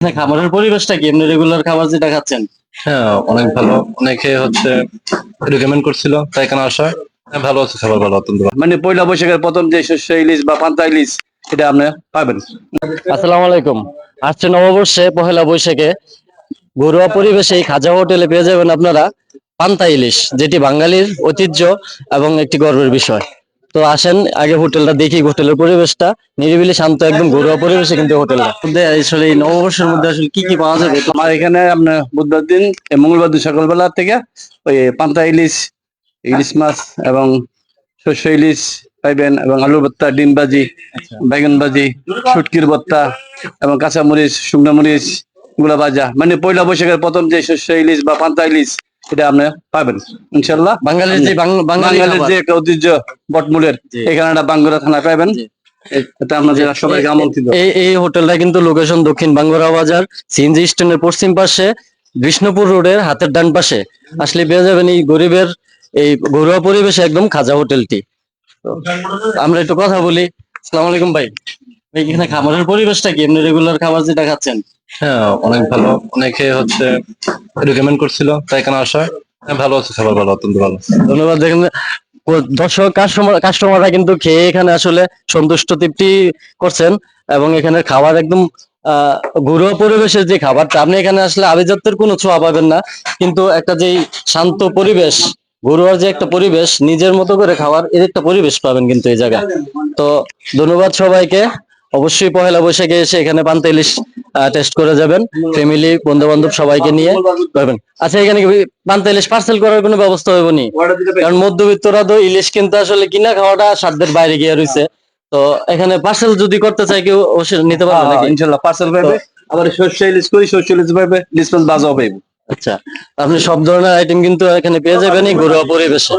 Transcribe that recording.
খাবারের পরিবেশটা কি এমনি রেগুলার খাবার যেটা খাচ্ছেন? হ্যাঁ, অনেক ভালো। অনেকে রেকমেন্ড করছিল তাই এখানে আসা। হ্যাঁ, ভালো আছে, খাবার ভালো, অত্যন্ত ভালো। মানে পয়লা বৈশাখের প্রথম যে শস্য ইলিশ বা পান্তা ইলিশ এটা আপনি পাবেন। আসসালামু আলাইকুম। আসছে নববর্ষে পহেলা বৈশাখে ঘরোয়া পরিবেশে এই খাজা হোটেলে পেয়ে যাবেন আপনারা পান্তা ইলিশ, যেটি বাঙালির ঐতিহ্য এবং একটি গর্বের বিষয়। তো আসেন আগে হোটেলটা দেখি, হোটেলের পরিবেশটা নিরিবিলি শান্ত, একদম ঘরোয়া পরিবেশে কিন্তু হোটেলটা মধ্যে আসলে এই নববর্ষের মধ্যে আসলে কি কি পাওয়া যাবে? আমার এখানে আপনার বুধবার দিন মঙ্গলবার দিন সকালবেলা থেকে ওই পান্তা ইলিশ, ইলিশ মাছ এবং শস্য ইলিশ পাইবেন, এবং আলু ভর্তা, ডিম ভাজি, বেগুন ভাজি, শুটকির ভর্তা এবং কাঁচা মরিচ, শুকনো মরিচ, গুলা ভাজা। মানে পয়লা বৈশাখের প্রথম যে শস্য ইলিশ বা পান্তা ইলিশ এটা আপনি পাবেন ইনশাল্লাহ। বাঙালির যে বাঙালি বাঙালির যে একটা ঐতিহ্য বটমূলের, জি। এখানে একটা বাঙ্গুরা থানায় পাইবেন। জি। এটা আপনাদের সবাইকে আমন্ত্রিত। এই হোটেলটা কিন্তু লোকেশন দক্ষিণ বাঙ্গুরা বাজার, সিএনজি স্ট্যান্ডের পশ্চিম পাশে, বিষ্ণুপুর রোডের হাতের ডান পাশে আসলে পেয়ে যাবেন এই গরিবের এই ঘরোয়া পরিবেশে একদম খাজা হোটেলটি। তো আমরা একটু কথা বলি। আসসালামু আলাইকুম ভাই। ভাই, এখানে খাবারের পরিবেশটা কি এমনি রেগুলার খাবার যেটা খাচ্ছেন? হ্যাঁ, অনেক ভালো। অনেকে রেকমেন্ড করছিল তাই এখানে আসা। হ্যাঁ, ভালো আছে, খাবার ভালো, অত্যন্ত ভালো। ধন্যবাদ। দেখেন দর্শক কাস্টমাররা কিন্তু খেয়ে এখানে আসলে সন্তুষ্ট তৃপ্তি করছেন, এবং এখানে খাবার একদম আহ ঘরোয়া পরিবেশের যে খাবারটা, আপনি এখানে আসলে আভিজাত্যের কোনো ছোঁয়া পাবেন না, কিন্তু একটা যেই শান্ত পরিবেশ, ঘরোয়ার যে একটা পরিবেশ, নিজের মতো করে খাওয়ার এর একটা পরিবেশ পাবেন কিন্তু এই জায়গায়। তো ধন্যবাদ সবাইকে। অবশ্যই পহেলা বৈশাখে এসে এখানে পান্তা ইলিশ টেস্ট করে যাবেন, ফ্যামিলি বন্ধু বান্ধব সবাইকে নিয়ে পাবেন। আচ্ছা, এখানে কি পান্তা ইলিশ পার্সেল করার কোনো ব্যবস্থা হবে নি? কারণ মধ্যবিত্তরা তো ইলিশ কিন্তু আসলে কিনা খাওয়াটা সাধ্যের বাইরে গিয়ে রয়েছে। তো এখানে পার্সেল যদি করতে চাই কেউ অবশ্যই নিতে পারবে নাকি? ইনশাল্লাহ পার্সেল পাইবে। আবার শস্য ইলিশ করি, শস্য ইলিশ পাইবে, ইলিশ মাছ ভাজাও পাইবে। আচ্ছা, আপনি সব ধরনের আইটেম কিন্তু এখানে পেয়ে যাবেন এই ঘরোয়া পরিবেশে।